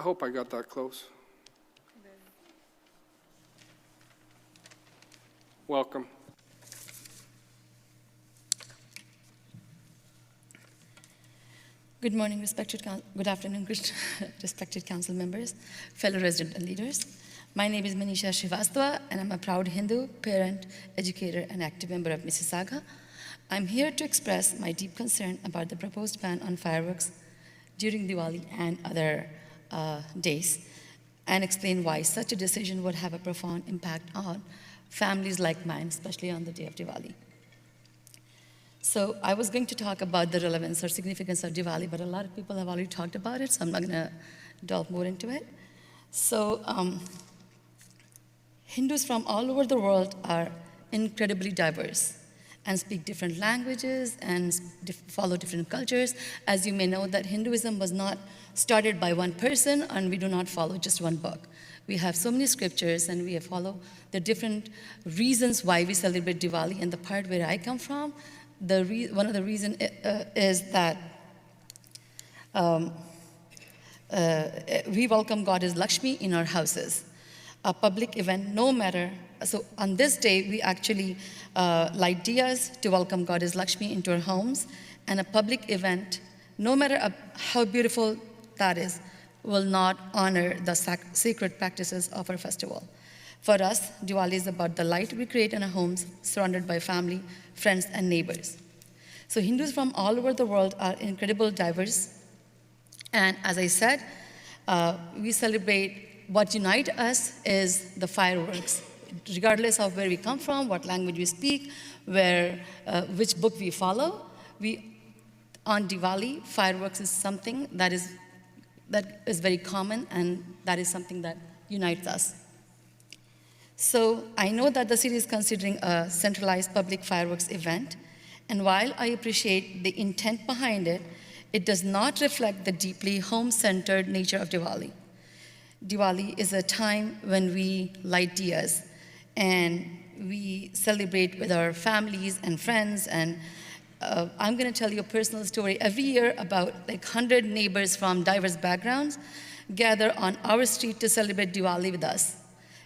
I hope I got that close. Welcome. Good morning, good afternoon, respected council members, fellow resident and leaders. My name is Manisha Srivastava, and I'm a proud Hindu, parent, educator, and active member of Mississauga. I'm here to express my deep concern about the proposed ban on fireworks during Diwali and other days, and explain why such a decision would have a profound impact on families like mine, especially on the day of Diwali. So I was going to talk about the relevance or significance of Diwali, but a lot of people have already talked about it, so I'm not going to delve more into it. So Hindus from all over the world are incredibly diverse and speak different languages and follow different cultures. As you may know, that Hinduism was not started by one person, and we do not follow just one book. We have so many scriptures, and we follow the different reasons why we celebrate Diwali. And the part where I come from, one of the reasons is that we welcome Goddess Lakshmi in our houses. A public event, no matter, so on this day, we actually light diyas to welcome Goddess Lakshmi into our homes, and a public event, no matter how beautiful that is, will not honor the sacred practices of our festival. For us, Diwali is about the light we create in our homes, surrounded by family, friends, and neighbors. So Hindus from all over the world are incredibly diverse. And as I said, we celebrate, what unites us is the fireworks. Regardless of where we come from, what language we speak, which book we follow, on Diwali, fireworks is something that is very common, and that is something that unites us. So I know that the city is considering a centralized public fireworks event, and while I appreciate the intent behind it, it does not reflect the deeply home-centered nature of Diwali. Diwali is a time when we light diyas, and we celebrate with our families and friends, and I'm going to tell you a personal story. Every year, about 100 neighbors from diverse backgrounds gather on our street to celebrate Diwali with us.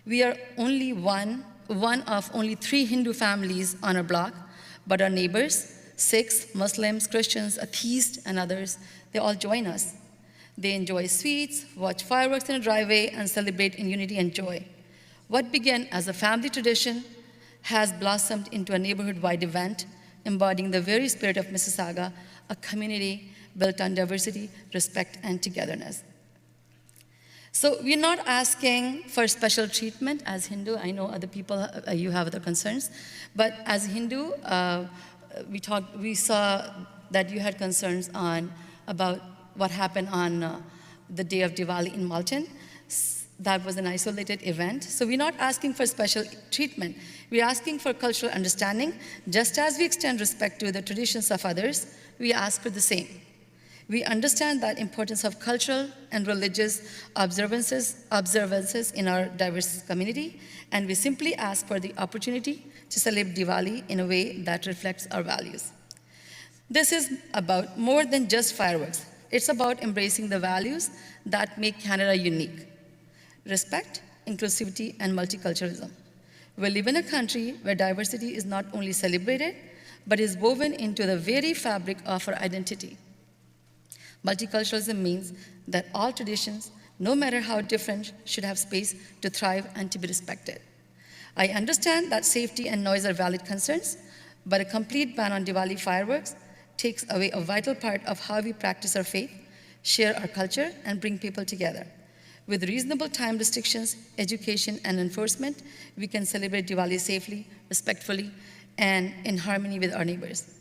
We are only one of only 3 Hindu families on our block, but our neighbors, Sikhs, Muslims, Christians, atheists, and others, they all join us. They enjoy sweets, watch fireworks in a driveway, and celebrate in unity and joy. What began as a family tradition has blossomed into a neighborhood-wide event, embodying the very spirit of Mississauga, a community built on diversity, respect, and togetherness. So we're not asking for special treatment as Hindu. I know other people, you have other concerns. But as Hindu, we saw that you had concerns about what happened on the day of Diwali in Malton. That was an isolated event. So we're not asking for special treatment. We're asking for cultural understanding. Just as we extend respect to the traditions of others, we ask for the same. We understand the importance of cultural and religious observances in our diverse community, and we simply ask for the opportunity to celebrate Diwali in a way that reflects our values. This is about more than just fireworks. It's about embracing the values that make Canada unique: respect, inclusivity, and multiculturalism. We live in a country where diversity is not only celebrated, but is woven into the very fabric of our identity. Multiculturalism means that all traditions, no matter how different, should have space to thrive and to be respected. I understand that safety and noise are valid concerns, but a complete ban on Diwali fireworks takes away a vital part of how we practice our faith, share our culture, and bring people together. With reasonable time restrictions, education, and enforcement, we can celebrate Diwali safely, respectfully, and in harmony with our neighbors.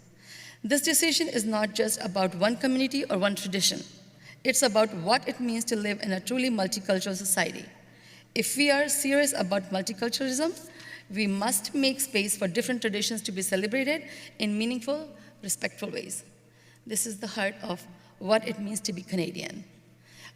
This decision is not just about one community or one tradition. It's about what it means to live in a truly multicultural society. If we are serious about multiculturalism, we must make space for different traditions to be celebrated in meaningful, respectful ways. This is the heart of what it means to be Canadian.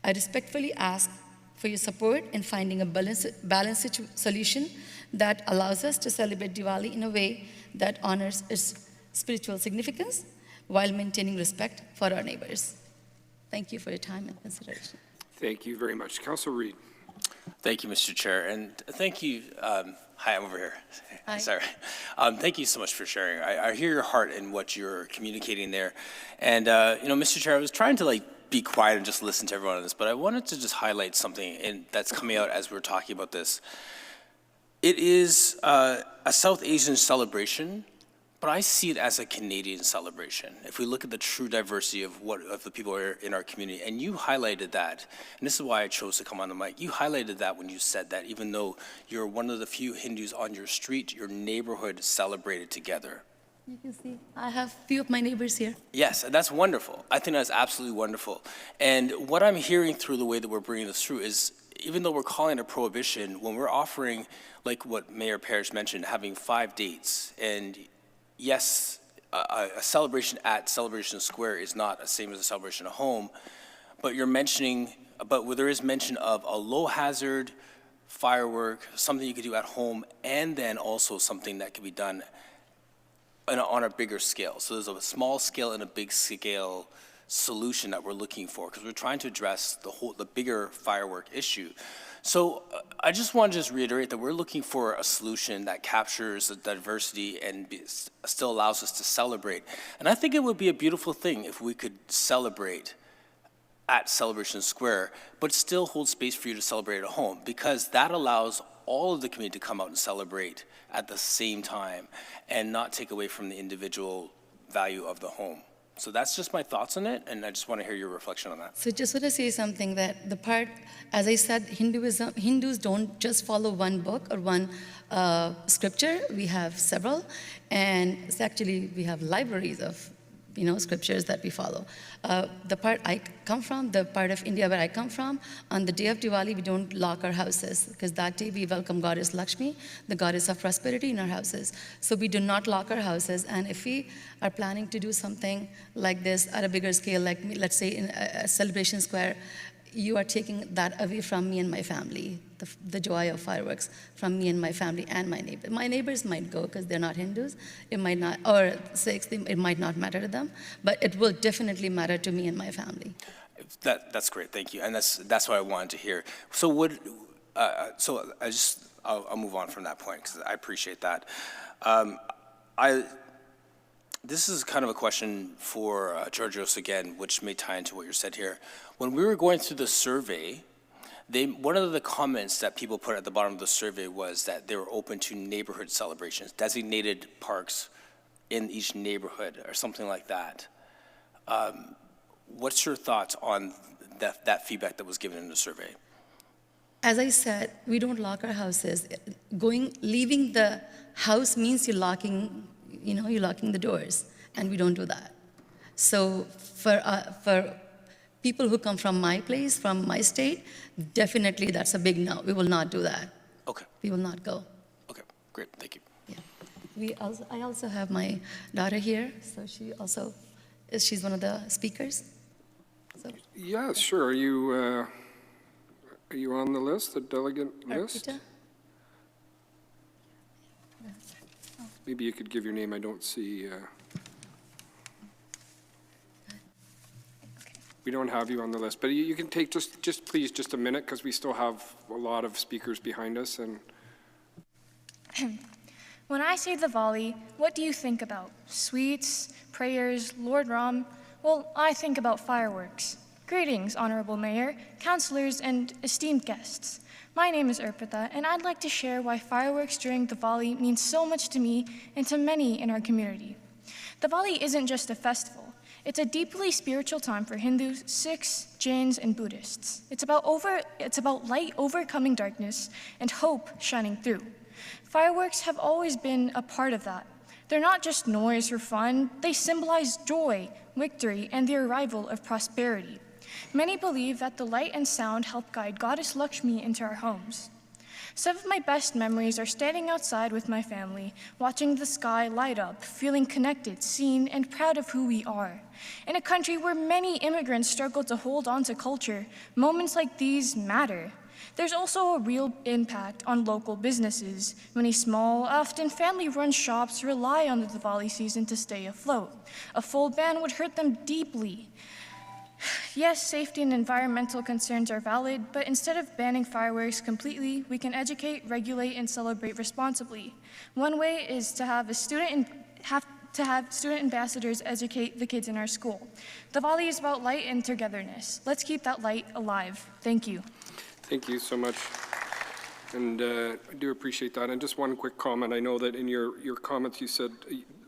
I respectfully ask for your support in finding a balanced solution that allows us to celebrate Diwali in a way that honors its spiritual significance while maintaining respect for our neighbors. Thank you for your time and consideration. Thank you very much. Councillor Reid. Thank you, Mr. Chair, and thank you. Hi, I'm over here. Hi. Sorry. Thank you so much for sharing. I hear your heart in what you're communicating there. And, Mr. Chair, I was trying to be quiet and just listen to everyone on this, but I wanted to just highlight something that's coming out as we're talking about this. It is a South Asian celebration, but I see it as a Canadian celebration. If we look at the true diversity of the people who are in our community, and you highlighted that, and this is why I chose to come on the mic, you highlighted that when you said that even though you're one of the few Hindus on your street, your neighborhood celebrated together. You can see, I have a few of my neighbors here. Yes, and that's wonderful. I think that's absolutely wonderful. And what I'm hearing through the way that we're bringing this through is, even though we're calling it a prohibition, when we're offering, like what Mayor Parrish mentioned, having 5 dates, and yes, a celebration at Celebration Square is not the same as a celebration at home, but you're mentioning, but where there is mention of a low hazard firework, something you could do at home, and then also something that can be done on a bigger scale. So there's a small scale and a big scale solution that we're looking for, because we're trying to address the bigger firework issue. So I just want to reiterate that we're looking for a solution that captures the diversity and still allows us to celebrate. And I think it would be a beautiful thing if we could celebrate at Celebration Square, but still hold space for you to celebrate at home, because that allows all of the community to come out and celebrate at the same time and not take away from the individual value of the home. So that's just my thoughts on it, and I just want to hear your reflection on that. So just want to say something that the part, as I said, Hindus don't just follow one book or one scripture. We have several, and it's actually we have libraries of scriptures that we follow. The part I come from, the part of India where I come from, on the day of Diwali, we don't lock our houses, because that day we welcome Goddess Lakshmi, the goddess of prosperity, in our houses. So we do not lock our houses, and if we are planning to do something like this at a bigger scale, like let's say in a Celebration Square, you are taking that away from me and my family, the joy of fireworks from me and my family and my neighbors. My neighbors might go because they're not Hindus, it might not, or Sikhs, it might not matter to them, but it will definitely matter to me and my family. That's great, thank you, and that's what I wanted to hear. So I'll move on from that point, because I appreciate that. This is kind of a question for Georgios again, which may tie into what you said here. When we were going through the survey, one of the comments that people put at the bottom of the survey was that they were open to neighborhood celebrations, designated parks in each neighborhood or something like that. What's your thoughts on that feedback that was given in the survey? As I said, we don't lock our houses. Leaving the house means you're locking the doors, and we don't do that. So for people who come from my place, from my state, definitely that's a big no. We will not do that. Okay. We will not go. Okay, great, thank you. Yeah. I also have my daughter here, so she's one of the speakers. So, Yeah, sure. Are you on the list, the delegate list? Arpita? Maybe you could give your name. I don't see. We don't have you on the list, but you can take just a minute, because we still have a lot of speakers behind us. And when I say Diwali, what do you think about? Sweets, prayers, Lord Ram? Well, I think about fireworks. Greetings, Honorable Mayor, councillors, and esteemed guests. My name is Arpita, and I'd like to share why fireworks during Diwali means so much to me and to many in our community. Diwali isn't just a festival. It's a deeply spiritual time for Hindus, Sikhs, Jains, and Buddhists. It's about light overcoming darkness and hope shining through. Fireworks have always been a part of that. They're not just noise or fun, they symbolize joy, victory, and the arrival of prosperity. Many believe that the light and sound help guide Goddess Lakshmi into our homes. Some of my best memories are standing outside with my family, watching the sky light up, feeling connected, seen, and proud of who we are. In a country where many immigrants struggle to hold on to culture, moments like these matter. There's also a real impact on local businesses. Many small, often family-run shops rely on the Diwali season to stay afloat. A full ban would hurt them deeply. Yes, safety and environmental concerns are valid, but instead of banning fireworks completely, we can educate, regulate, and celebrate responsibly. One way is to have student ambassadors educate the kids in our school. Diwali is about light and togetherness. Let's keep that light alive. Thank you. Thank you so much. And I do appreciate that. And just one quick comment. I know that in your comments you said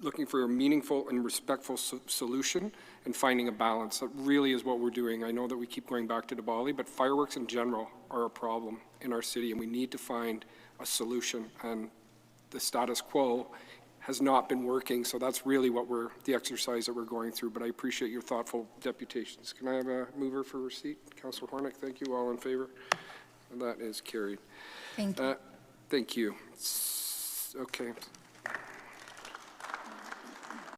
looking for a meaningful and respectful solution and finding a balance. That really is what we're doing. I know that we keep going back to Diwali, but fireworks in general are a problem in our city, and we need to find a solution. And the status quo has not been working, so that's really what the exercise that we're going through. But I appreciate your thoughtful deputations. Can I have a mover for receipt? Councillor Hornick, thank you. All in favor? And that is carried. Thank you. Thank you. Okay.